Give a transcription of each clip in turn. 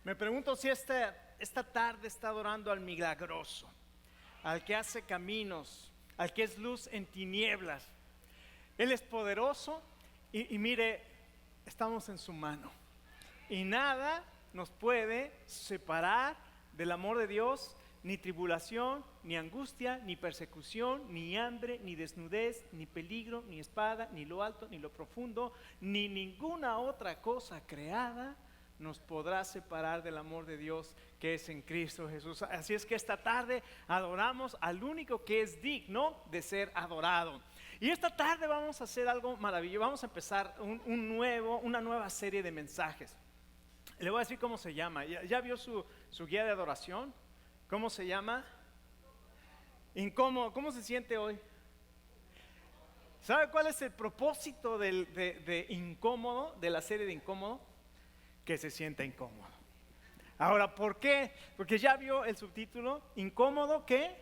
Me pregunto si esta tarde está adorando al milagroso, al que hace caminos, al que es luz en tinieblas. Él es poderoso y mire, estamos en su mano. Y nada nos puede separar del amor de Dios, ni tribulación, ni angustia, ni persecución, ni hambre, ni desnudez, ni peligro, ni espada, ni lo alto, ni lo profundo, ni ninguna otra cosa creada nos podrá separar del amor de Dios que es en Cristo Jesús. Así es que esta tarde adoramos al único que es digno de ser adorado. Y esta tarde vamos a hacer algo maravilloso. Vamos a empezar una nueva serie de mensajes. Le voy a decir cómo se llama. ¿Ya vio su guía de adoración? ¿Cómo se llama? Incómodo. ¿Cómo se siente hoy? ¿Sabe cuál es el propósito de incómodo, de la serie de incómodo? Que se sienta incómodo. Ahora, ¿por qué? Porque ya vio el subtítulo, incómodo, ¿qué?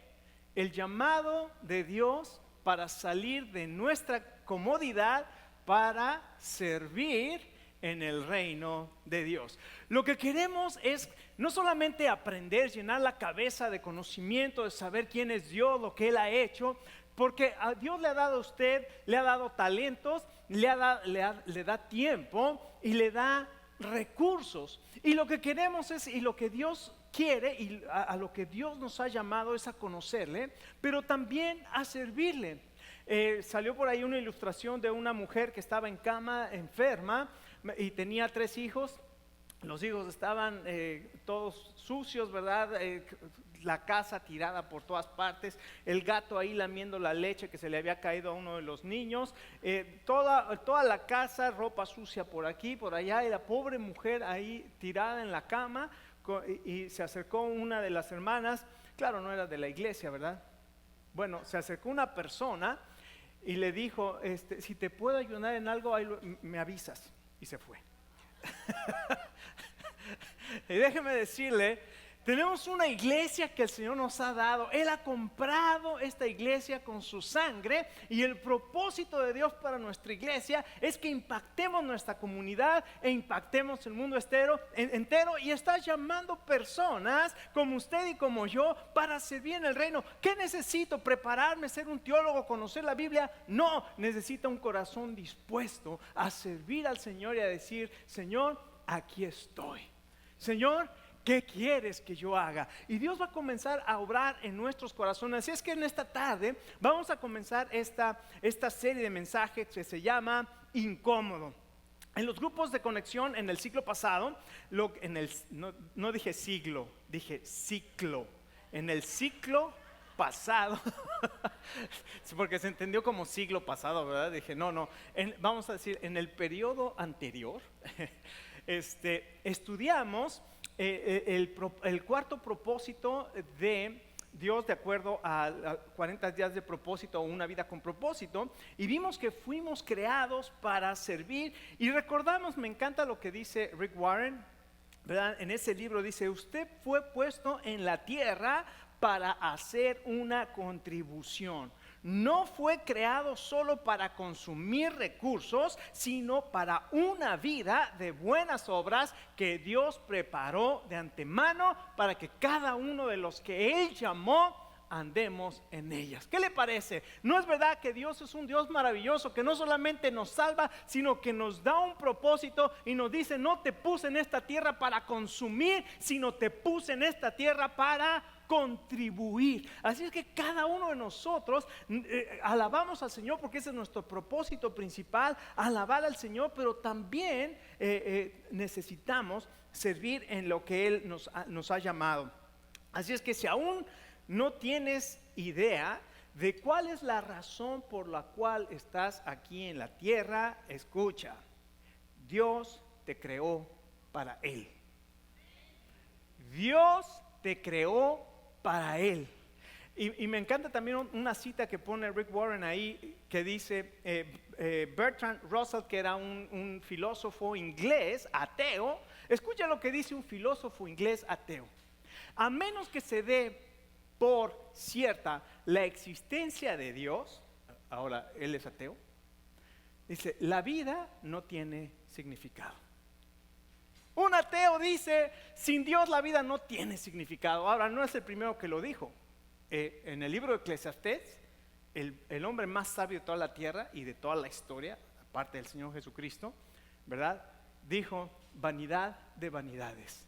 El llamado de Dios para salir de nuestra comodidad para servir en el reino de Dios. Lo que queremos es no solamente aprender, llenar la cabeza de conocimiento, de saber quién es Dios, lo que Él ha hecho, porque a Dios le ha dado a usted, le ha dado talentos, le da tiempo y le da recursos. Y lo que queremos es, y lo que Dios quiere, y a lo que Dios nos ha llamado es a conocerle, pero también a servirle. Salió por ahí una ilustración de una mujer que estaba en cama, enferma, y tenía 3 hijos. Los hijos estaban todos sucios, ¿verdad? La casa tirada por todas partes, el gato ahí lamiendo la leche que se le había caído a uno de los niños, toda la casa, ropa sucia por aquí, por allá, y la pobre mujer ahí tirada en la cama, y se acercó una de las hermanas, claro, no era de la iglesia, ¿verdad? Bueno, se acercó una persona y le dijo, si te puedo ayudar en algo, ahí me avisas, y se fue. Y déjeme decirle, tenemos una iglesia que el Señor nos ha dado. Él ha comprado esta iglesia con su sangre, y el propósito de Dios para nuestra iglesia es que impactemos nuestra comunidad e impactemos el mundo entero, y está llamando personas como usted y como yo para servir en el reino. ¿Qué necesito? ¿Prepararme, ser un teólogo, conocer la Biblia? No, necesita un corazón dispuesto a servir al Señor y a decir, Señor, aquí estoy. Señor, ¿qué quieres que yo haga? Y Dios va a comenzar a obrar en nuestros corazones. Así es que en esta tarde vamos a comenzar esta serie de mensajes que se llama Incómodo. En los grupos de conexión en el ciclo pasado, no dije siglo, dije ciclo. En el ciclo pasado, porque se entendió como siglo pasado, ¿verdad? Dije, no, vamos a decir, en el periodo anterior, estudiamos el cuarto propósito de Dios, de acuerdo a 40 días de propósito o una vida con propósito, y vimos que fuimos creados para servir. Y recordamos, me encanta lo que dice Rick Warren, ¿verdad? En ese libro dice, usted fue puesto en la tierra para hacer una contribución. No fue creado solo para consumir recursos, sino para una vida de buenas obras que Dios preparó de antemano para que cada uno de los que Él llamó andemos en ellas. ¿Qué le parece? ¿No es verdad que Dios es un Dios maravilloso, que no solamente nos salva, sino que nos da un propósito y nos dice, no te puse en esta tierra para consumir, sino te puse en esta tierra para contribuir? Así es que cada uno de nosotros alabamos al Señor porque ese es nuestro propósito principal, alabar al Señor, pero también necesitamos servir en lo que Él nos ha llamado. Así es que si aún no tienes idea de cuál es la razón por la cual estás aquí en la tierra, escucha, Dios te creó para Él. Dios te creó para Él. Y me encanta también una cita que pone Rick Warren ahí, que dice, Bertrand Russell, que era un filósofo inglés ateo. Escucha lo que dice un filósofo inglés ateo: a menos que se dé por cierta la existencia de Dios, ahora él es ateo, dice, la vida no tiene significado. Una ateo dice, sin Dios la vida no tiene significado. Ahora, no es el primero que lo dijo. En el libro de Eclesiastés, el hombre más sabio de toda la tierra y de toda la historia, aparte del Señor Jesucristo, ¿verdad? Dijo, vanidad de vanidades,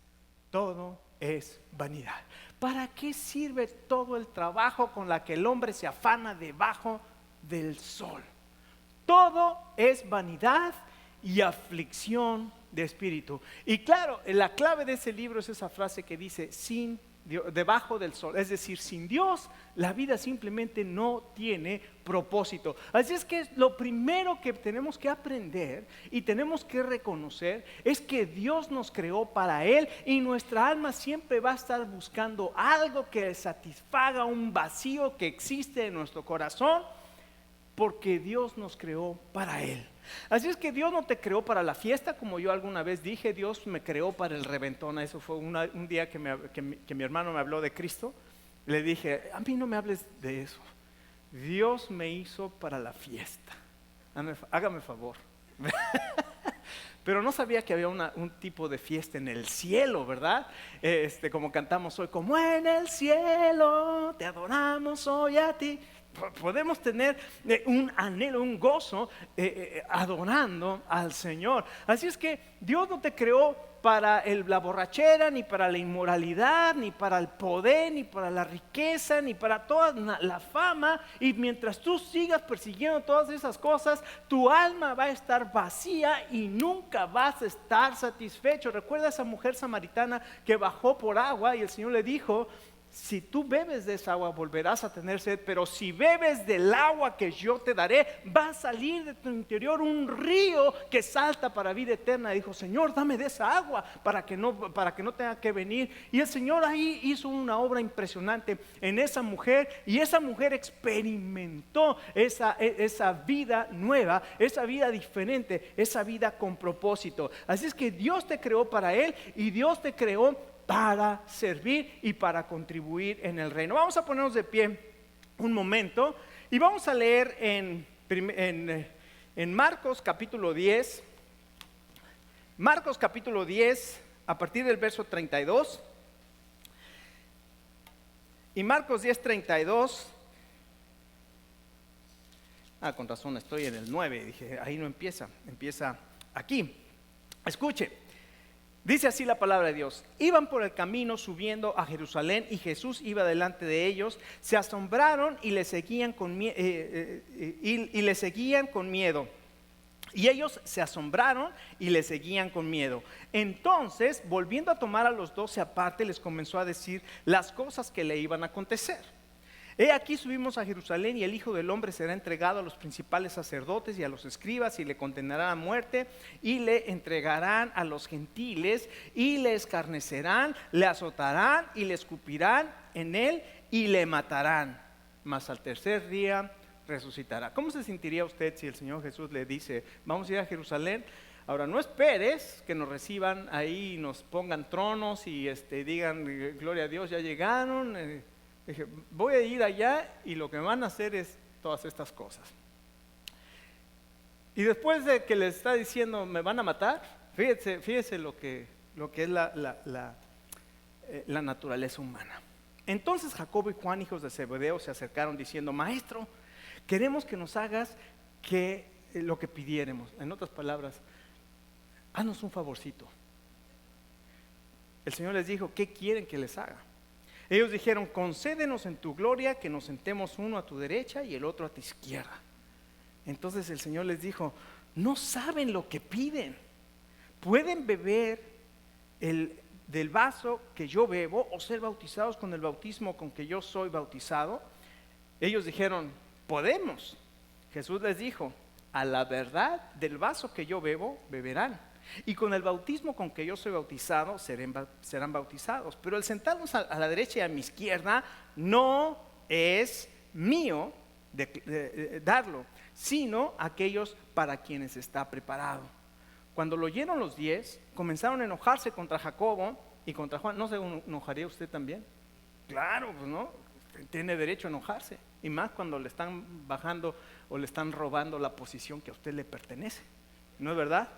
todo es vanidad. ¿Para qué sirve todo el trabajo con la que el hombre se afana debajo del sol? Todo es vanidad y aflicción de espíritu. Y claro, la clave de ese libro es esa frase que dice, sin Dios, debajo del sol, es decir, sin Dios la vida simplemente no tiene propósito. Así es que lo primero que tenemos que aprender y tenemos que reconocer es que Dios nos creó para Él, y nuestra alma siempre va a estar buscando algo que satisfaga un vacío que existe en nuestro corazón, porque Dios nos creó para Él. Así es que Dios no te creó para la fiesta, como yo alguna vez dije. Dios me creó para el reventón. Eso fue un día que mi hermano me habló de Cristo. Le dije, a mí no me hables de eso. Dios me hizo para la fiesta. Hágame favor. Pero no sabía que había un tipo de fiesta en el cielo, ¿verdad? Como cantamos hoy, como en el cielo te adoramos hoy a ti. Podemos tener un anhelo, un gozo adorando al Señor. Así es que Dios no te creó para la borrachera, ni para la inmoralidad, ni para el poder, ni para la riqueza, ni para toda la fama. Y mientras tú sigas persiguiendo todas esas cosas, tu alma va a estar vacía y nunca vas a estar satisfecho. Recuerda a esa mujer samaritana que bajó por agua y el Señor le dijo, si tú bebes de esa agua volverás a tener sed, pero si bebes del agua que yo te daré, va a salir de tu interior un río que salta para vida eterna. Dijo, Señor, dame de esa agua para que no tenga que venir. Y el Señor ahí hizo una obra impresionante en esa mujer, y esa mujer experimentó esa vida nueva, esa vida diferente, esa vida con propósito. Así es que Dios te creó para Él, y Dios te creó para servir y para contribuir en el reino. Vamos a ponernos de pie un momento y vamos a leer en Marcos capítulo 10. Marcos capítulo 10 a partir del verso 32. Y Marcos 10, 32. Con razón, estoy en el 9. Dije, ahí no empieza, empieza aquí. Escuche. Dice así la palabra de Dios. Iban por el camino subiendo a Jerusalén, y Jesús iba delante de ellos. Se asombraron y le seguían con miedo. Y ellos se asombraron y le seguían con miedo. Entonces, volviendo a tomar a los 12 aparte, les comenzó a decir las cosas que le iban a acontecer. He aquí subimos a Jerusalén, y el Hijo del Hombre será entregado a los principales sacerdotes y a los escribas, y le condenarán a muerte, y le entregarán a los gentiles, y le escarnecerán, le azotarán, y le escupirán en él, y le matarán. Mas al tercer día resucitará. ¿Cómo se sentiría usted si el Señor Jesús le dice, vamos a ir a Jerusalén? Ahora, no esperes que nos reciban ahí y nos pongan tronos y digan, gloria a Dios, ya llegaron. Dije, voy a ir allá y lo que van a hacer es todas estas cosas. Y después de que les está diciendo, me van a matar, fíjese lo que es la naturaleza humana. Entonces Jacobo y Juan, hijos de Zebedeo, se acercaron diciendo, Maestro, queremos que nos hagas lo que pidiéremos. En otras palabras, haznos un favorcito. El Señor les dijo, ¿qué quieren que les haga? Ellos dijeron, concédenos en tu gloria que nos sentemos uno a tu derecha y el otro a tu izquierda. Entonces el Señor les dijo, no saben lo que piden. ¿Pueden beber del vaso que yo bebo o ser bautizados con el bautismo con que yo soy bautizado? Ellos dijeron, podemos. Jesús les dijo, a la verdad del vaso que yo bebo, beberán. Y con el bautismo con que yo soy bautizado serán bautizados. Pero el sentarnos a la derecha y a mi izquierda no es mío de darlo, sino aquellos para quienes está preparado. Cuando lo oyeron los 10, comenzaron a enojarse contra Jacobo y contra Juan. ¿No se enojaría usted también? Claro, pues no, tiene derecho a enojarse. Y más cuando le están bajando o le están robando la posición que a usted le pertenece. ¿No es verdad?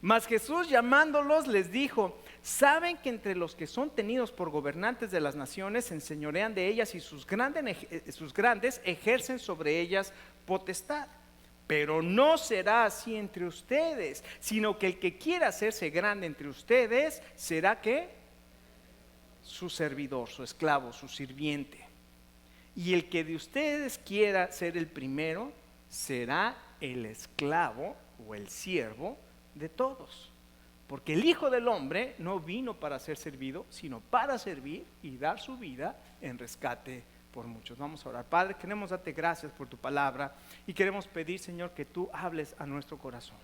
Mas Jesús llamándolos les dijo: ¿saben que entre los que son tenidos por gobernantes de las naciones se enseñorean de ellas y sus grandes ejercen sobre ellas potestad? Pero no será así entre ustedes, sino que el que quiera hacerse grande entre ustedes será ¿qué? Su servidor, su esclavo, su sirviente. Y el que de ustedes quiera ser el primero será el esclavo o el siervo de todos. Porque el Hijo del Hombre no vino para ser servido, sino para servir y dar su vida en rescate por muchos. Vamos a orar. Padre, queremos darte gracias por tu palabra y queremos pedir, Señor, que tú hables a nuestro corazón.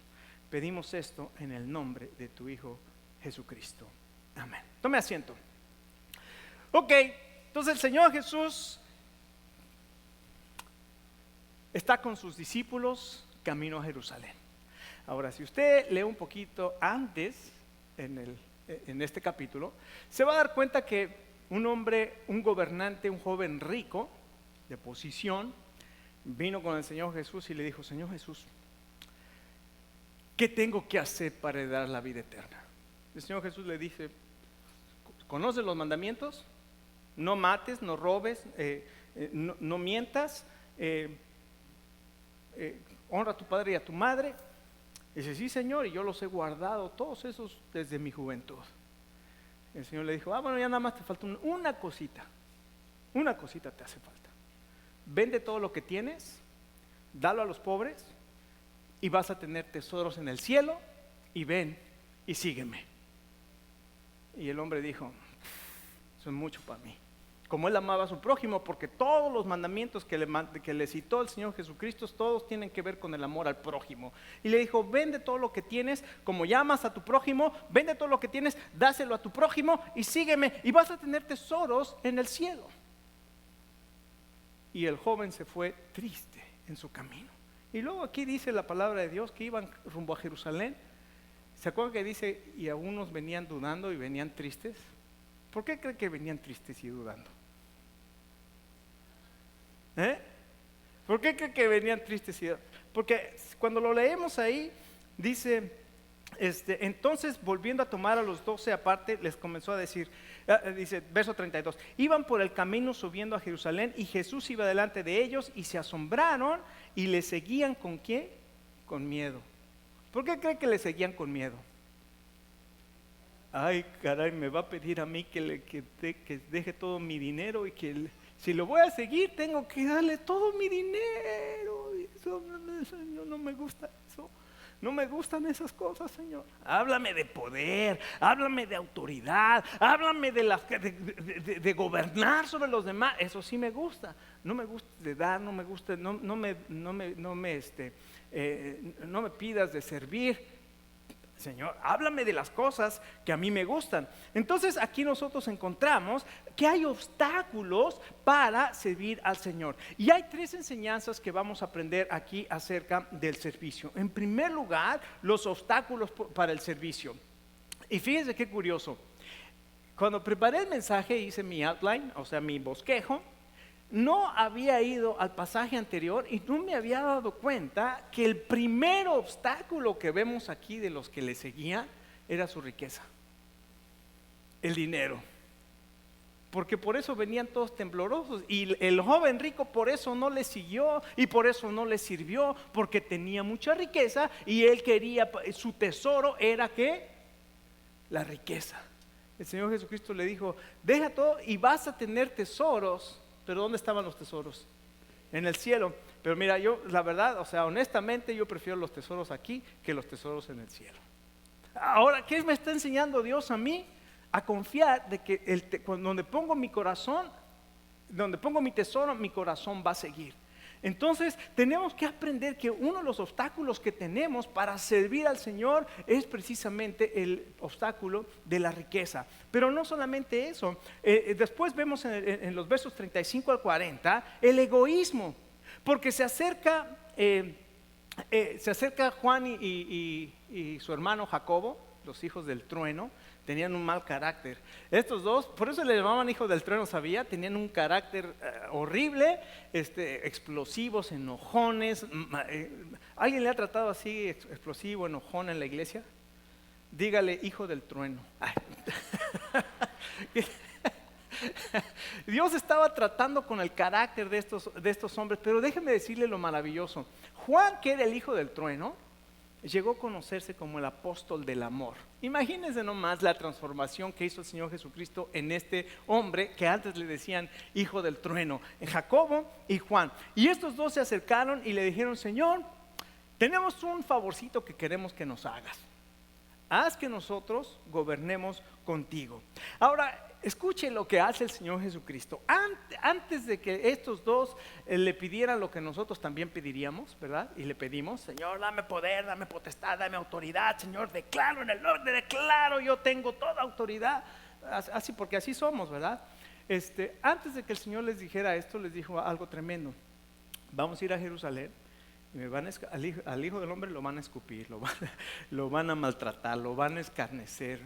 Pedimos esto en el nombre de tu Hijo Jesucristo. Amén. Tome asiento. Ok, entonces el Señor Jesús está con sus discípulos camino a Jerusalén. Ahora, si usted lee un poquito antes en este capítulo, se va a dar cuenta que un hombre, un gobernante, un joven rico de posición, vino con el Señor Jesús y le dijo: Señor Jesús, ¿qué tengo que hacer para heredar la vida eterna? El Señor Jesús le dice: ¿conoces los mandamientos? No mates, no robes, no mientas, honra a tu padre y a tu madre. Dice: sí, Señor, y yo los he guardado todos esos desde mi juventud. El Señor le dijo: bueno, ya nada más te falta una cosita te hace falta. Vende todo lo que tienes, dalo a los pobres y vas a tener tesoros en el cielo, y ven y sígueme. Y el hombre dijo: eso es mucho para mí. Como él amaba a su prójimo, porque todos los mandamientos que le citó el Señor Jesucristo, todos tienen que ver con el amor al prójimo. Y le dijo: vende todo lo que tienes, como llamas a tu prójimo, vende todo lo que tienes, dáselo a tu prójimo y sígueme, y vas a tener tesoros en el cielo. Y el joven se fue triste en su camino. Y luego aquí dice la palabra de Dios que iban rumbo a Jerusalén. ¿Se acuerdan que dice: y algunos venían dudando y venían tristes? ¿Por qué cree que venían tristes y dudando? ¿Por qué cree que venían tristes y dudando? Porque cuando lo leemos ahí, dice: entonces volviendo a tomar a los 12 aparte, les comenzó a decir, dice verso 32, iban por el camino subiendo a Jerusalén y Jesús iba delante de ellos y se asombraron y le seguían ¿con qué? Con miedo. ¿Por qué cree que le seguían con miedo? Ay, caray, me va a pedir a mí que deje todo mi dinero y que si lo voy a seguir tengo que darle todo mi dinero. Eso, Señor, no me gusta eso. No me gustan esas cosas, Señor. Háblame de poder, háblame de autoridad, háblame de gobernar sobre los demás. Eso sí me gusta. No me gusta de dar, no me gusta, no me pidas de servir. Señor, háblame de las cosas que a mí me gustan. Entonces aquí nosotros encontramos que hay obstáculos para servir al Señor. Y hay 3 enseñanzas que vamos a aprender aquí acerca del servicio. En primer lugar, los obstáculos para el servicio. Y fíjense qué curioso. Cuando preparé el mensaje hice mi outline, o sea mi bosquejo. No había ido al pasaje anterior y no me había dado cuenta que el primer obstáculo que vemos aquí de los que le seguían era su riqueza, el dinero. Porque por eso venían todos temblorosos y el joven rico por eso no le siguió y por eso no le sirvió, porque tenía mucha riqueza y él quería, su tesoro era ¿qué? La riqueza. El Señor Jesucristo le dijo: deja todo y vas a tener tesoros. Pero ¿dónde estaban los tesoros? En el cielo. Pero mira, yo la verdad, o sea, honestamente yo prefiero los tesoros aquí que los tesoros en el cielo. Ahora, ¿qué me está enseñando Dios a mí? A confiar de que donde pongo mi corazón, donde pongo mi tesoro, mi corazón va a seguir. Entonces tenemos que aprender que uno de los obstáculos que tenemos para servir al Señor es precisamente el obstáculo de la riqueza. Pero no solamente eso, después vemos en los versos 35 al 40 el egoísmo, porque se acerca Juan y su hermano Jacobo los hijos del trueno, tenían un mal carácter. Estos dos, por eso le llamaban hijos del trueno, ¿sabía? Tenían un carácter horrible, explosivos, enojones. ¿Alguien le ha tratado así, explosivo, enojón en la iglesia? Dígale, hijo del trueno. Dios estaba tratando con el carácter de estos hombres, pero déjeme decirle lo maravilloso. Juan, que era el hijo del trueno, llegó a conocerse como el apóstol del amor. Imagínense nomás la transformación que hizo el Señor Jesucristo en este hombre que antes le decían hijo del trueno, Jacobo y Juan. Y estos dos se acercaron y le dijeron, Señor, tenemos un favorcito que queremos que nos hagas. Haz que nosotros gobernemos contigo. Ahora, escuche lo que hace el Señor Jesucristo. Antes de que estos dos le pidieran lo que nosotros también pediríamos, ¿verdad? Y le pedimos, Señor, dame poder, dame potestad, dame autoridad. Señor, declaro en el nombre, declaro, yo tengo toda autoridad. Así, porque así somos, ¿verdad? Antes de que el Señor les dijera esto, les dijo algo tremendo. Vamos a ir a Jerusalén. Y al Hijo del Hombre lo van a escupir, lo van a maltratar, lo van a escarnecer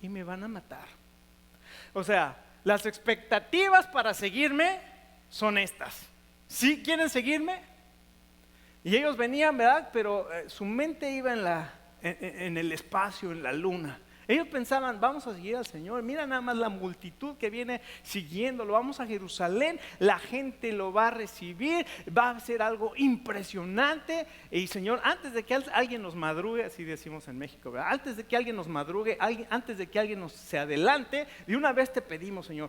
y me van a matar. O sea, las expectativas para seguirme son estas. ¿Sí quieren seguirme? Y ellos venían, ¿verdad? Pero su mente iba en el espacio, en la luna. Ellos pensaban, vamos a seguir al Señor. Mira nada más la multitud que viene siguiéndolo. Vamos a Jerusalén, la gente lo va a recibir, va a ser algo impresionante. Y Señor, antes de que alguien nos madrugue, así decimos en México, ¿verdad? Antes de que alguien nos madrugue, antes de que alguien nos se adelante, de una vez te pedimos, Señor,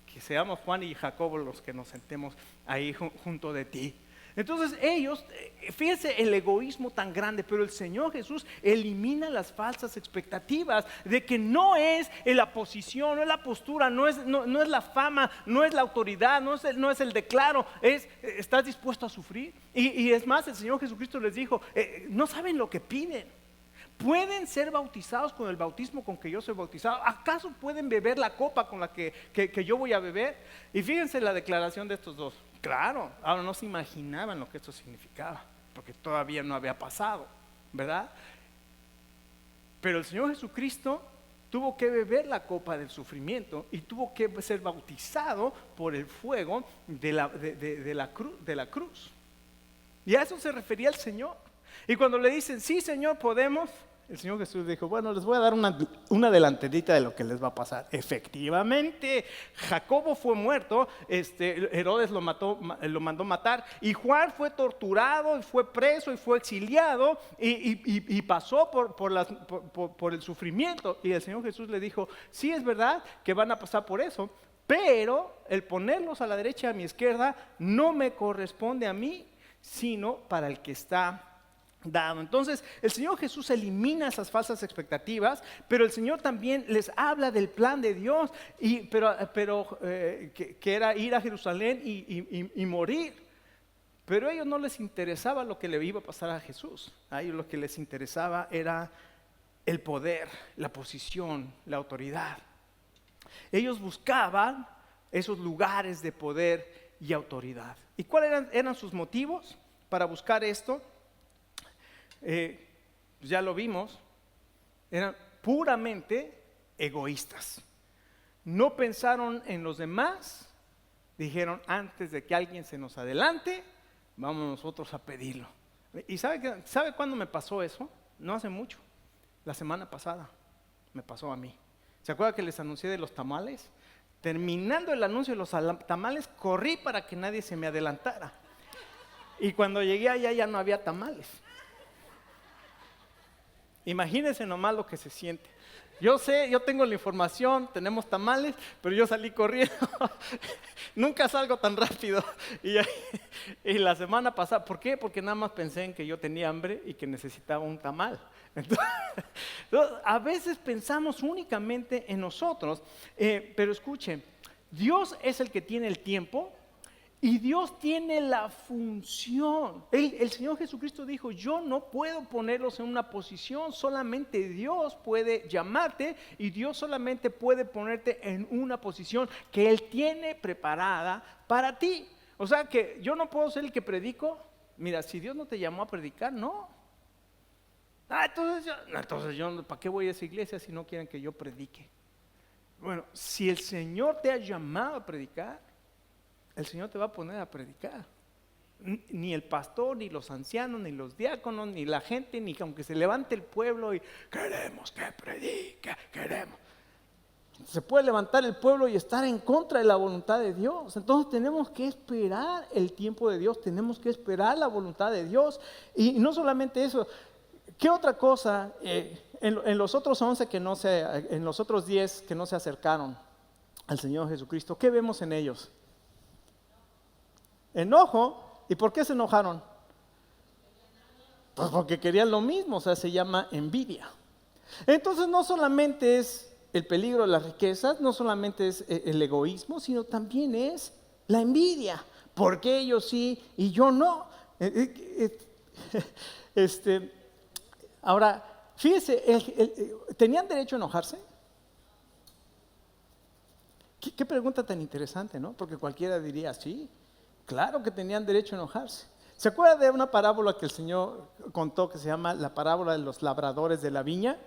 que seamos Juan y Jacobo los que nos sentemos ahí junto de ti. Entonces ellos, fíjense el egoísmo tan grande, pero el Señor Jesús elimina las falsas expectativas de que no es la posición, no es la postura, no es la fama, no es la autoridad, no es el declaro, estás dispuesto a sufrir. Y es más, el Señor Jesucristo les dijo, no saben lo que piden. ¿Pueden ser bautizados con el bautismo con que yo soy bautizado? ¿Acaso pueden beber la copa con la que yo voy a beber? Y fíjense la declaración de estos dos. Claro, ahora no se imaginaban lo que esto significaba, porque todavía no había pasado, ¿verdad? Pero el Señor Jesucristo tuvo que beber la copa del sufrimiento y tuvo que ser bautizado por el fuego de la cruz. Y a eso se refería el Señor. Y cuando le dicen, sí Señor, podemos, el Señor Jesús dijo, bueno, les voy a dar una adelantadita de lo que les va a pasar. Efectivamente, Jacobo fue muerto, Herodes lo mandó matar, y Juan fue torturado, y fue preso, y fue exiliado, y pasó por el sufrimiento. Y el Señor Jesús le dijo, sí es verdad que van a pasar por eso, pero el ponerlos a la derecha y a mi izquierda no me corresponde a mí, sino para el que está dado. Entonces el Señor Jesús elimina esas falsas expectativas, pero el Señor también les habla del plan de Dios, que era ir a Jerusalén y morir. Pero a ellos no les interesaba lo que le iba a pasar a Jesús. A ellos lo que les interesaba era el poder, la posición, la autoridad. Ellos buscaban esos lugares de poder y autoridad. ¿Y cuáles eran sus motivos para buscar esto? Ya lo vimos, eran puramente egoístas. No pensaron en los demás, dijeron antes de que alguien se nos adelante, vamos nosotros a pedirlo. ¿Y sabe cuándo me pasó eso? No hace mucho, la semana pasada me pasó a mí. ¿Se acuerda que les anuncié de los tamales? Terminando el anuncio de los tamales, corrí para que nadie se me adelantara. Y cuando llegué allá ya no había tamales. Imagínense nomás lo que se siente. Yo sé, yo tengo la información, tenemos tamales, pero yo salí corriendo. Nunca salgo tan rápido. Y la semana pasada, ¿por qué? Porque nada más pensé en que yo tenía hambre y que necesitaba un tamal. Entonces, a veces pensamos únicamente en nosotros, pero escuchen, Dios es el que tiene el tiempo. Y Dios tiene la función. El Señor Jesucristo dijo, yo no puedo ponerlos en una posición, solamente Dios puede llamarte y Dios solamente puede ponerte en una posición que Él tiene preparada para ti. O sea que yo no puedo ser el que predico. Mira, si Dios no te llamó a predicar, no. Entonces yo, ¿para qué voy a esa iglesia si no quieren que yo predique? Bueno, si el Señor te ha llamado a predicar, el Señor te va a poner a predicar. Ni el pastor, ni los ancianos, ni los diáconos, ni la gente, ni aunque se levante el pueblo y queremos que predique, queremos. Se puede levantar el pueblo y estar en contra de la voluntad de Dios. Entonces tenemos que esperar el tiempo de Dios, tenemos que esperar la voluntad de Dios. Y no solamente eso, ¿qué otra cosa? En los otros 11 en los otros 10 que no se acercaron al Señor Jesucristo, ¿qué vemos en ellos? Enojo. ¿Y por qué se enojaron? Pues porque querían lo mismo, o sea, se llama envidia. Entonces no solamente es el peligro de las riquezas, no solamente es el egoísmo, sino también es la envidia. ¿Por qué ellos sí y yo no? Ahora, fíjese, ¿tenían derecho a enojarse? ¿Qué pregunta tan interesante, ¿no? Porque cualquiera diría, sí, claro que tenían derecho a enojarse. ¿Se acuerda de una parábola que el Señor contó que se llama la parábola de los labradores de la viña?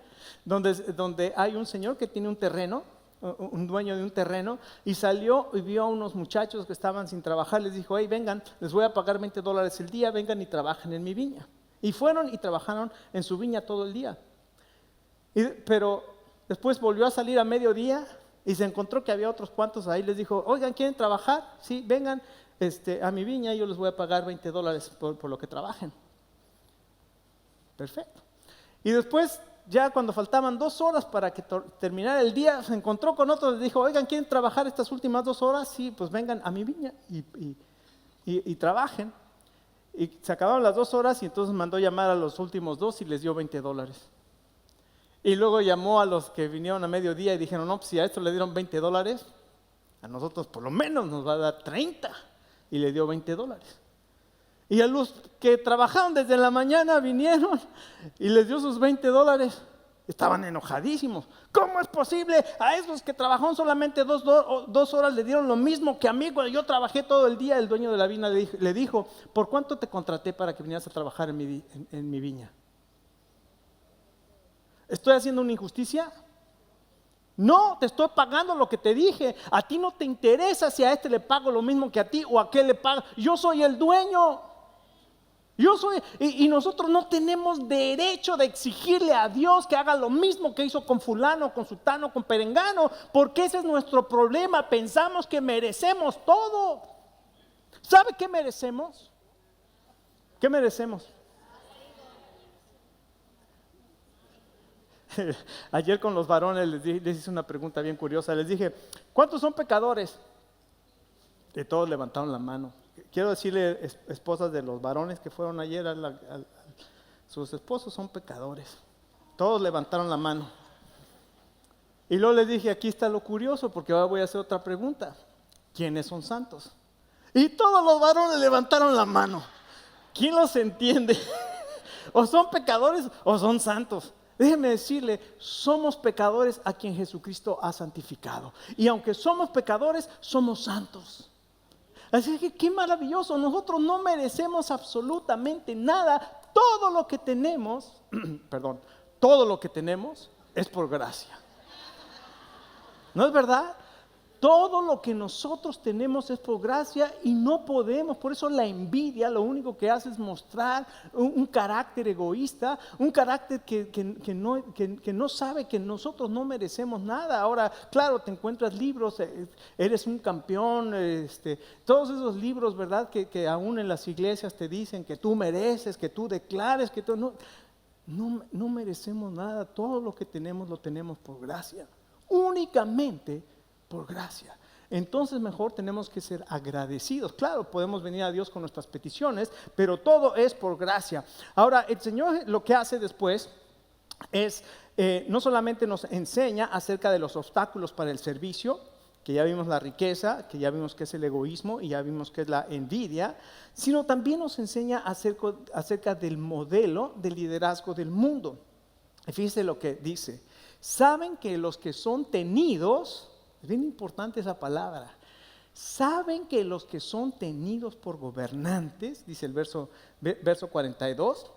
Donde hay un señor que tiene un terreno, un dueño de un terreno, y salió y vio a unos muchachos que estaban sin trabajar. Les dijo, hey, vengan, les voy a pagar $20 el día, vengan y trabajen en mi viña. Y fueron y trabajaron en su viña todo el día. Pero después volvió a salir a mediodía y se encontró que había otros cuantos ahí. Les dijo, oigan, ¿quieren trabajar? Sí, vengan a mi viña y yo les voy a pagar $20 por lo que trabajen. Perfecto. Y después, ya cuando faltaban 2 horas para que terminara el día, se encontró con otros, les dijo, oigan, ¿quieren trabajar estas últimas 2 horas? Sí, pues vengan a mi viña y trabajen. Y se acabaron las 2 horas y entonces mandó llamar a los últimos 2 y les dio $20. Y luego llamó a los que vinieron a mediodía y dijeron, no, pues si a esto le dieron $20, a nosotros por lo menos nos va a dar 30. Y le dio $20. Y a los que trabajaron desde la mañana vinieron y les dio sus $20. Estaban enojadísimos. ¿Cómo es posible? A esos que trabajaron solamente 2 horas le dieron lo mismo que a mí cuando yo trabajé todo el día. El dueño de la viña le dijo, ¿por cuánto te contraté para que vinieras a trabajar en mi viña? ¿Estoy haciendo una injusticia? No, te estoy pagando lo que te dije. A ti no te interesa si a este le pago lo mismo que a ti o a aquel le pago. Yo soy el dueño. Y nosotros no tenemos derecho de exigirle a Dios que haga lo mismo que hizo con fulano, con sutano, con perengano, porque ese es nuestro problema. Pensamos que merecemos todo. ¿Sabe qué merecemos? ¿Qué merecemos? Ayer con los varones les hice una pregunta bien curiosa. Les dije, ¿cuántos son pecadores? Y todos levantaron la mano. Quiero decirle, esposas de los varones que fueron ayer, sus esposos son pecadores. Todos levantaron la mano. Y luego les dije, aquí está lo curioso, porque ahora voy a hacer otra pregunta. ¿Quiénes son santos? Y todos los varones levantaron la mano. ¿Quién los entiende? O son pecadores o son santos. Déjeme decirle, somos pecadores a quien Jesucristo ha santificado. Y aunque somos pecadores, somos santos. Así que qué maravilloso, nosotros no merecemos absolutamente nada. Todo lo que tenemos, todo lo que tenemos es por gracia. ¿No es verdad? Todo lo que nosotros tenemos es por gracia y no podemos. Por eso la envidia lo único que hace es mostrar un carácter egoísta, un carácter que no sabe que nosotros no merecemos nada. Ahora, claro, te encuentras libros, eres un campeón, todos esos libros, ¿verdad? Que aún en las iglesias te dicen que tú mereces, que tú declares, que tú no merecemos nada. Todo lo que tenemos lo tenemos por gracia, únicamente por gracia. Entonces mejor tenemos que ser agradecidos. Claro, podemos venir a Dios con nuestras peticiones, pero todo es por gracia. Ahora, el Señor lo que hace después es, no solamente nos enseña acerca de los obstáculos para el servicio, que ya vimos la riqueza, que ya vimos que es el egoísmo y ya vimos que es la envidia, sino también nos enseña acerca del modelo de liderazgo del mundo. Y fíjense lo que dice. Saben que los que son tenidos, es bien importante esa palabra. Saben que los que son tenidos por gobernantes, dice el verso 42,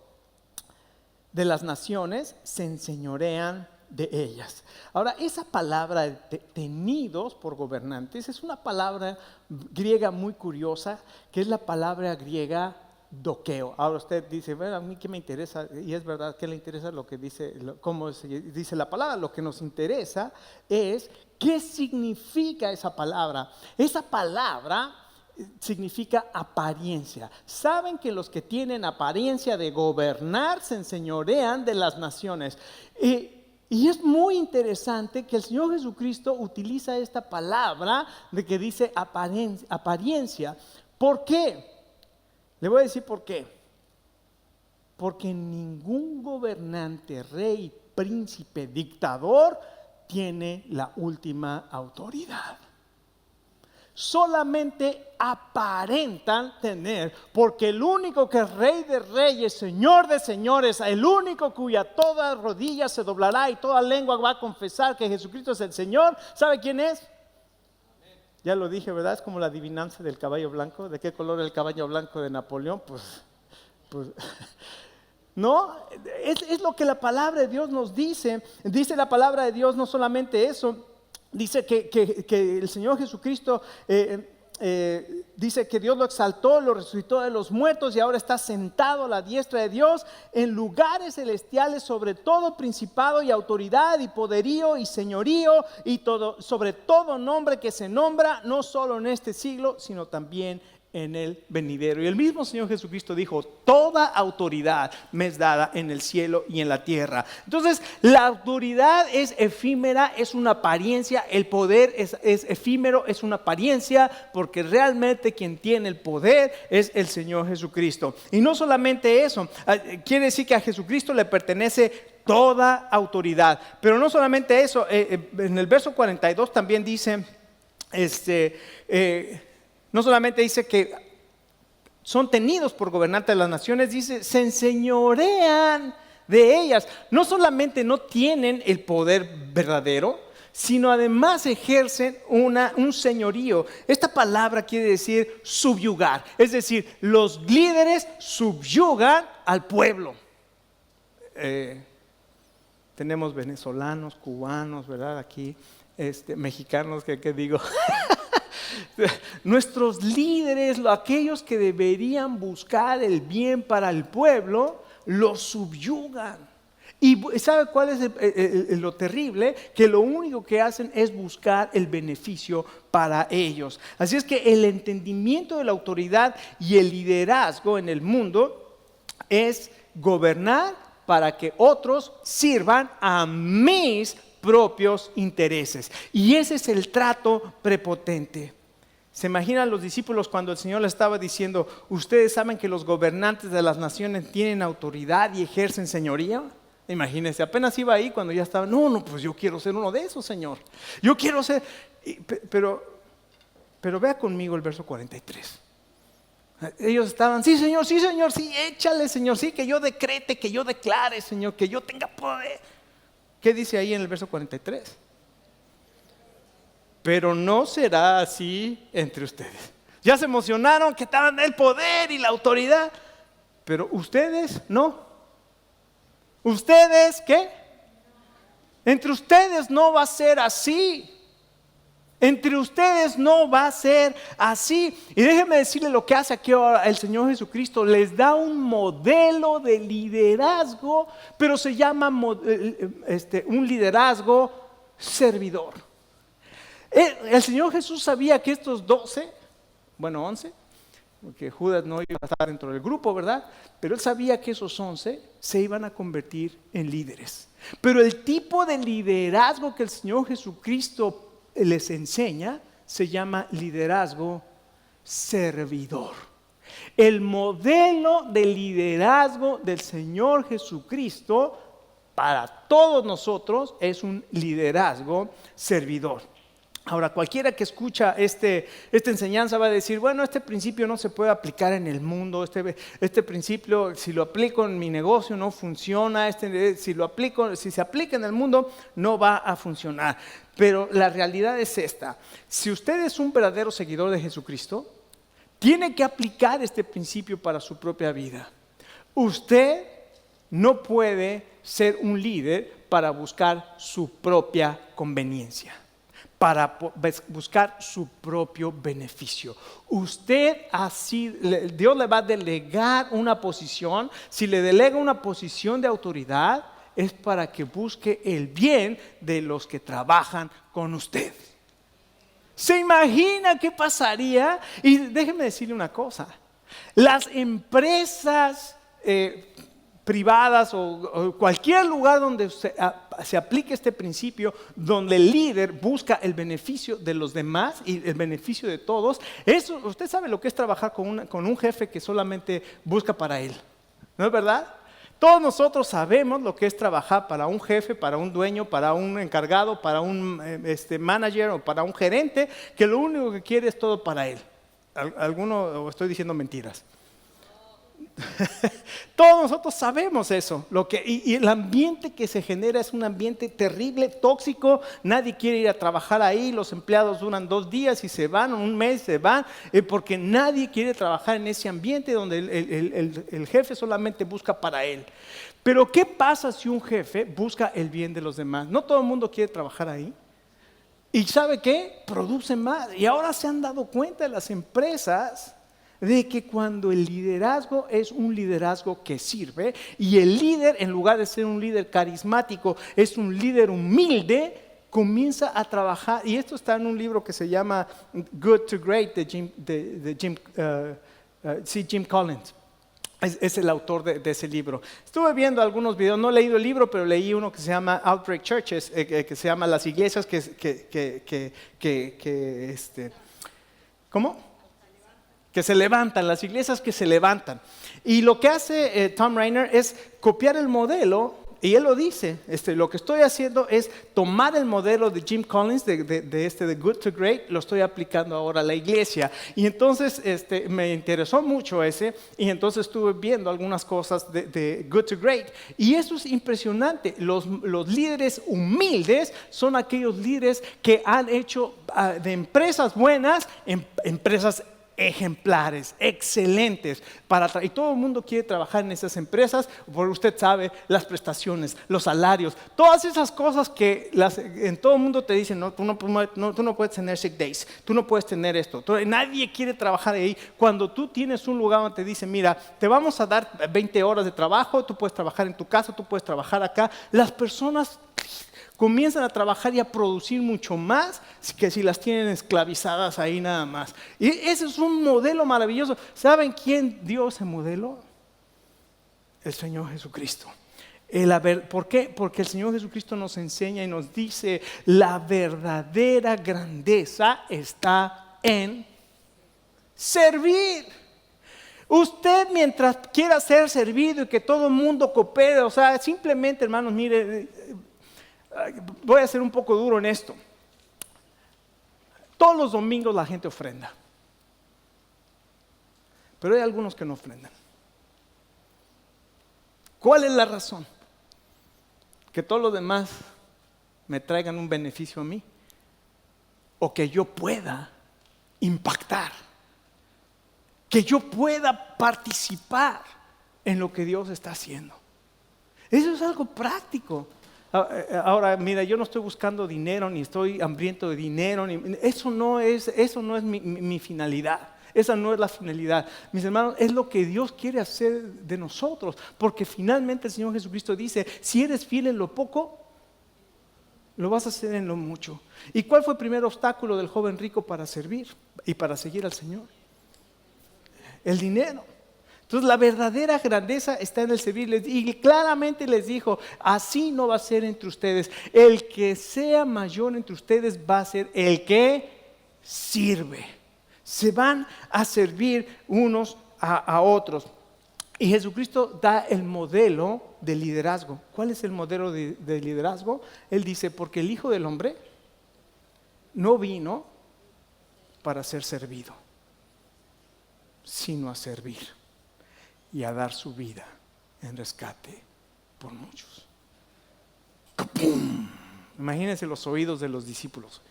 de las naciones se enseñorean de ellas. Ahora, esa palabra de tenidos por gobernantes es una palabra griega muy curiosa, que es la palabra griega doqueo. Ahora usted dice, bueno, a mí qué me interesa, y es verdad que le interesa lo que dice, cómo dice la palabra. Lo que nos interesa es qué significa esa palabra. Esa palabra significa apariencia. Saben que los que tienen apariencia de gobernar se enseñorean de las naciones. Y es muy interesante que el Señor Jesucristo utiliza esta palabra de que dice apariencia. ¿Por qué? Le voy a decir por qué. Porque ningún gobernante, rey, príncipe, dictador tiene la última autoridad. Solamente aparentan tener, porque el único que es Rey de reyes, Señor de señores, el único cuya toda rodilla se doblará y toda lengua va a confesar que Jesucristo es el Señor, ¿sabe quién es? Ya lo dije, ¿verdad? Es como la adivinanza del caballo blanco. ¿De qué color es el caballo blanco de Napoleón? Pues no, es lo que la palabra de Dios nos dice. Dice la palabra de Dios no solamente eso. Dice que el Señor Jesucristo dice que Dios lo exaltó, lo resucitó de los muertos y ahora está sentado a la diestra de Dios en lugares celestiales, sobre todo principado y autoridad y poderío y señorío y todo, sobre todo nombre que se nombra, no solo en este siglo, sino también en el venidero. Y el mismo Señor Jesucristo dijo: toda autoridad me es dada en el cielo y en la tierra. Entonces, la autoridad es efímera, es una apariencia. El poder es efímero, es una apariencia, porque realmente quien tiene el poder es el Señor Jesucristo. Y no solamente eso, quiere decir que a Jesucristo le pertenece toda autoridad. Pero no solamente eso, en el verso 42 también dice, no solamente dice que son tenidos por gobernantes de las naciones, dice, se enseñorean de ellas. No solamente no tienen el poder verdadero, sino además ejercen un señorío. Esta palabra quiere decir subyugar, es decir, los líderes subyugan al pueblo. Tenemos venezolanos, cubanos, ¿verdad? Aquí, mexicanos, ¿qué digo? Nuestros líderes, aquellos que deberían buscar el bien para el pueblo, los subyugan. Y ¿sabe cuál es lo terrible? Que lo único que hacen es buscar el beneficio para ellos. Así es que el entendimiento de la autoridad y el liderazgo en el mundo es gobernar para que otros sirvan a mis propios intereses. Y ese es el trato prepotente. ¿Se imaginan los discípulos cuando el Señor les estaba diciendo: ustedes saben que los gobernantes de las naciones tienen autoridad y ejercen señoría? Imagínense, apenas iba ahí cuando ya estaba, no, pues yo quiero ser uno de esos, Señor. Yo quiero ser, pero vea conmigo el verso 43. Ellos estaban, sí, Señor, sí, échale, Señor, sí, que yo decrete, que yo declare, Señor, que yo tenga poder. ¿Qué dice ahí en el verso 43? Pero no será así entre ustedes. Ya se emocionaron que estaban el poder y la autoridad, pero ustedes no. ¿Ustedes qué? Entre ustedes no va a ser así. Entre ustedes no va a ser así. Y déjenme decirle lo que hace aquí ahora el Señor Jesucristo. Les da un modelo de liderazgo, pero se llama un liderazgo servidor. El Señor Jesús sabía que estos 11, 11, porque Judas no iba a estar dentro del grupo, ¿verdad? Pero él sabía que esos 11 se iban a convertir en líderes. Pero el tipo de liderazgo que el Señor Jesucristo les enseña se llama liderazgo servidor. El modelo de liderazgo del Señor Jesucristo para todos nosotros es un liderazgo servidor. Ahora, cualquiera que escucha esta enseñanza va a decir, bueno, este principio no se puede aplicar en el mundo, este principio, si lo aplico en mi negocio no funciona, si se aplica en el mundo no va a funcionar. Pero la realidad es esta: si usted es un verdadero seguidor de Jesucristo, tiene que aplicar este principio para su propia vida. Usted no puede ser un líder para buscar su propia conveniencia, para buscar su propio beneficio. Dios le va a delegar una posición. Si le delega una posición de autoridad, es para que busque el bien de los que trabajan con usted. ¿Se imagina qué pasaría? Y déjeme decirle una cosa. Las empresas privadas o cualquier lugar donde se aplique este principio, donde el líder busca el beneficio de los demás y el beneficio de todos, eso, usted sabe lo que es trabajar con un jefe que solamente busca para él, ¿no es verdad? Todos nosotros sabemos lo que es trabajar para un jefe, para un dueño, para un encargado, para un manager o para un gerente, que lo único que quiere es todo para él. ¿Alguno o estoy diciendo mentiras? Todos nosotros sabemos eso. Y el ambiente que se genera es un ambiente terrible, tóxico. Nadie quiere ir a trabajar ahí. Los empleados duran 2 días y se van, un mes se van, porque nadie quiere trabajar en ese ambiente donde el jefe solamente busca para él. Pero ¿qué pasa si un jefe busca el bien de los demás? No todo el mundo quiere trabajar ahí. ¿Y sabe qué? Producen más. Y ahora se han dado cuenta las empresas de que cuando el liderazgo es un liderazgo que sirve, y el líder, en lugar de ser un líder carismático, es un líder humilde, comienza a trabajar. Y esto está en un libro que se llama Good to Great de Jim Collins. Es el autor de ese libro. Estuve viendo algunos videos, no he leído el libro, pero leí uno que se llama Outbreak Churches, que se llama las iglesias ¿cómo? Que se levantan, las iglesias que se levantan. Y lo que hace Tom Rainer es copiar el modelo, y él lo dice, lo que estoy haciendo es tomar el modelo de Jim Collins, de Good to Great, lo estoy aplicando ahora a la iglesia. Y entonces me interesó mucho ese, y entonces estuve viendo algunas cosas de Good to Great. Y eso es impresionante. Los líderes humildes son aquellos líderes que han hecho de empresas buenas, empresas ejemplares, excelentes, y todo el mundo quiere trabajar en esas empresas, porque usted sabe, las prestaciones, los salarios, todas esas cosas que en todo el mundo te dicen, no, tú no puedes tener sick days, tú no puedes tener esto, nadie quiere trabajar ahí. Cuando tú tienes un lugar donde te dicen, mira, te vamos a dar 20 horas de trabajo, tú puedes trabajar en tu casa, tú puedes trabajar acá, las personas comienzan a trabajar y a producir mucho más que si las tienen esclavizadas ahí nada más. Y ese es un modelo maravilloso. ¿Saben quién dio ese modelo? El Señor Jesucristo. ¿Por qué? Porque el Señor Jesucristo nos enseña y nos dice, la verdadera grandeza está en servir. Usted, mientras quiera ser servido y que todo el mundo coopere, o sea, simplemente, hermanos, mire, voy a ser un poco duro en esto. Todos los domingos la gente ofrenda, pero hay algunos que no ofrendan. ¿Cuál es la razón? Que todos los demás me traigan un beneficio a mí, o que yo pueda impactar, que yo pueda participar en lo que Dios está haciendo. Eso es algo práctico. Ahora, mira, yo no estoy buscando dinero, ni estoy hambriento de dinero, eso no es mi finalidad. Esa no es la finalidad. Mis hermanos, es lo que Dios quiere hacer de nosotros, porque finalmente el Señor Jesucristo dice, si eres fiel en lo poco, lo vas a hacer en lo mucho. ¿Y cuál fue el primer obstáculo del joven rico para servir y para seguir al Señor? El dinero. Entonces la verdadera grandeza está en el servir. Y claramente les dijo, así no va a ser entre ustedes. El que sea mayor entre ustedes va a ser el que sirve. Se van a servir unos a otros. Y Jesucristo da el modelo de liderazgo. ¿Cuál es el modelo de liderazgo? Él dice, porque el Hijo del Hombre no vino para ser servido, sino a servir y a dar su vida en rescate por muchos. ¡Capum! Imagínense los oídos de los discípulos.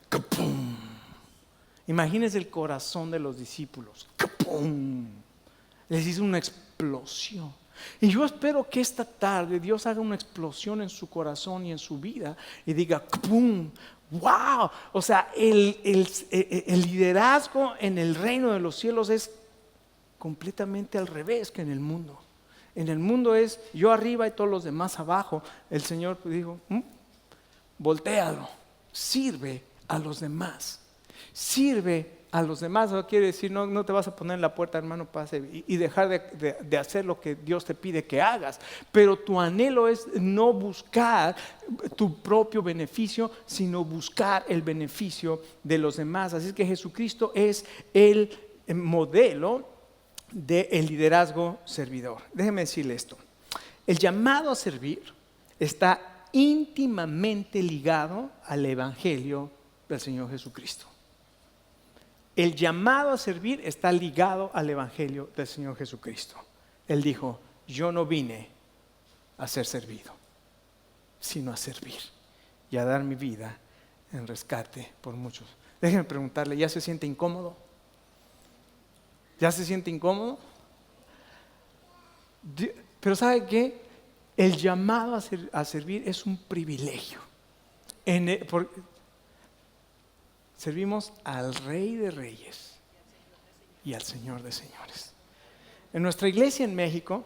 ¡Capum! Imagínense el corazón de los discípulos. ¡Capum! Les hizo una explosión. Y yo espero que esta tarde Dios haga una explosión en su corazón y en su vida y diga, ¡pum! ¡Wow! O sea, el liderazgo en el reino de los cielos es completamente al revés que en el mundo. En el mundo es yo arriba y todos los demás abajo. El Señor dijo, voltéalo, sirve a los demás. Sirve a los demás. No quiere decir, no te vas a poner en la puerta, hermano, pase y dejar de hacer lo que Dios te pide que hagas. Pero tu anhelo es no buscar tu propio beneficio, sino buscar el beneficio de los demás. Así es que Jesucristo es el modelo del liderazgo servidor. Déjeme decirle esto. El llamado a servir está íntimamente ligado al evangelio del Señor Jesucristo. El llamado a servir está ligado al evangelio del Señor Jesucristo. Él dijo, yo no vine a ser servido, sino a servir y a dar mi vida en rescate por muchos. Déjenme preguntarle, ¿ya se siente incómodo? ¿Ya se siente incómodo? Pero ¿sabe qué? El llamado a servir es un privilegio. Servimos al Rey de Reyes y al Señor de Señores. En nuestra iglesia en México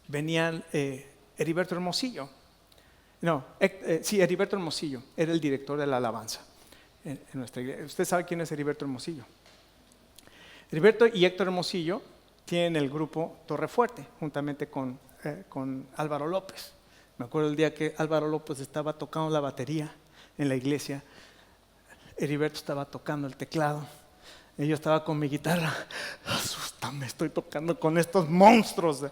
venían Heriberto Hermosillo. Heriberto Hermosillo era el director de la alabanza en nuestra iglesia. ¿Usted sabe quién es Heriberto Hermosillo? Heriberto y Héctor Hermosillo tienen el grupo Torre Fuerte, juntamente con Álvaro López. Me acuerdo el día que Álvaro López estaba tocando la batería en la iglesia. Heriberto estaba tocando el teclado. Y yo estaba con mi guitarra. Asústame, estoy tocando con estos monstruos.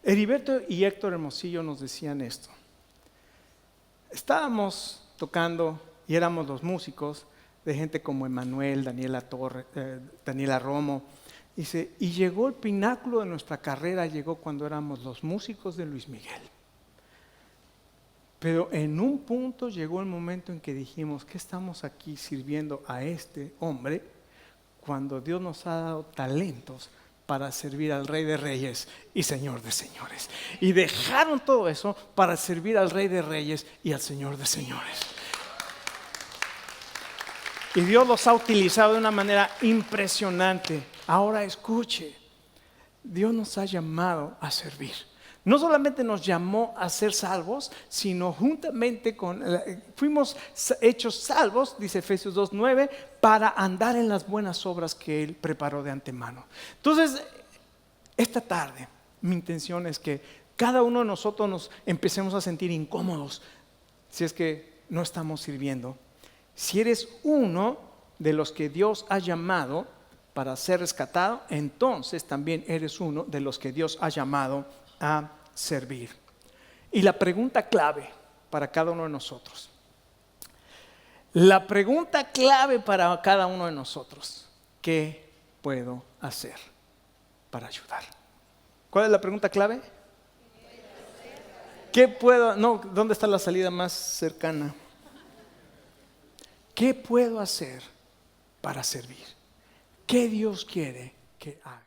Heriberto y Héctor Hermosillo nos decían esto. Estábamos tocando y éramos los músicos de gente como Emanuel, Daniela Romo. Dice, y llegó el pináculo de nuestra carrera, llegó cuando éramos los músicos de Luis Miguel. Pero en un punto llegó el momento en que dijimos, ¿qué estamos aquí sirviendo a este hombre cuando Dios nos ha dado talentos para servir al Rey de Reyes y Señor de Señores? Y dejaron todo eso para servir al Rey de Reyes y al Señor de Señores. Y Dios los ha utilizado de una manera impresionante. Ahora escuche, Dios nos ha llamado a servir. No solamente nos llamó a ser salvos, sino juntamente fuimos hechos salvos, dice Efesios 2:9, para andar en las buenas obras que Él preparó de antemano. Entonces, esta tarde, mi intención es que cada uno de nosotros nos empecemos a sentir incómodos si es que no estamos sirviendo. Si eres uno de los que Dios ha llamado para ser rescatado, entonces también eres uno de los que Dios ha llamado a servir. Y la pregunta clave para cada uno de nosotros, ¿qué puedo hacer para ayudar? ¿Cuál es la pregunta clave? ¿Dónde está la salida más cercana? ¿Qué puedo hacer para servir? ¿Qué Dios quiere que haga?